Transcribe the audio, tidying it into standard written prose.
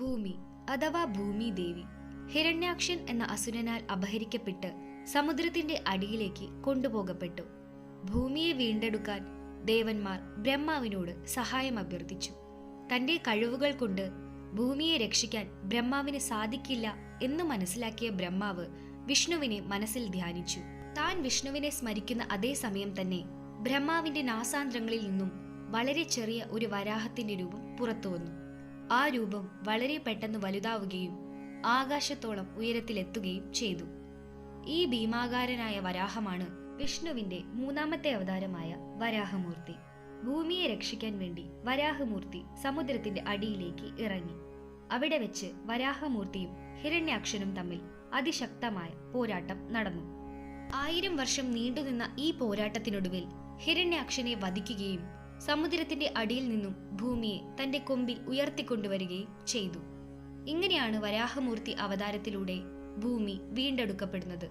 ഭൂമി അഥവാ ഭൂമി ദേവി ഹിരണ്യാക്ഷൻ എന്ന അസുരനാൽ അപഹരിക്കപ്പെട്ട് സമുദ്രത്തിന്റെ അടിയിലേക്ക് കൊണ്ടുപോകപ്പെട്ടു. ഭൂമിയെ വീണ്ടെടുക്കാൻ ദേവന്മാർ ബ്രഹ്മാവിനോട് സഹായം അഭ്യർത്ഥിച്ചു. തന്റെ കഴിവുകൾ കൊണ്ട് ഭൂമിയെ രക്ഷിക്കാൻ ബ്രഹ്മാവിന് സാധിക്കില്ല എന്ന് മനസ്സിലാക്കിയ ബ്രഹ്മാവ് വിഷ്ണുവിനെ മനസ്സിൽ ധ്യാനിച്ചു. താൻ വിഷ്ണുവിനെ സ്മരിക്കുന്ന അതേ സമയം തന്നെ ബ്രഹ്മാവിന്റെ നാസാന്ത്രങ്ങളിൽ നിന്നും വളരെ ചെറിയ ഒരു വരാഹത്തിന്റെ രൂപം പുറത്തു വന്നു. ആ രൂപം വളരെ പെട്ടെന്ന് വലുതാവുകയും ആകാശത്തോളം ഉയരത്തിലെത്തുകയും ചെയ്തു. ഈ ഭീമാകാരനായ വരാഹമാണ് വിഷ്ണുവിന്റെ മൂന്നാമത്തെ അവതാരമായ വരാഹമൂർത്തി. ഭൂമിയെ രക്ഷിക്കാൻ വേണ്ടി വരാഹമൂർത്തി സമുദ്രത്തിന്റെ അടിയിലേക്ക് ഇറങ്ങി. അവിടെ വെച്ച് വരാഹമൂർത്തിയും ഹിരണ്യാക്ഷനും തമ്മിൽ അതിശക്തമായ പോരാട്ടം നടന്നു. 1000 വർഷം നീണ്ടുനിന്ന ഈ പോരാട്ടത്തിനൊടുവിൽ ഹിരണ്യാക്ഷനെ വധിക്കുകയും സമുദ്രത്തിന്റെ അടിയിൽ നിന്നും ഭൂമിയെ തന്റെ കൊമ്പിൽ ഉയർത്തിക്കൊണ്ടുവരികയും ചെയ്തു. ഇങ്ങനെയാണ് വരാഹമൂർത്തി അവതാരത്തിലൂടെ ഭൂമി വീണ്ടെടുക്കപ്പെടുന്നത്.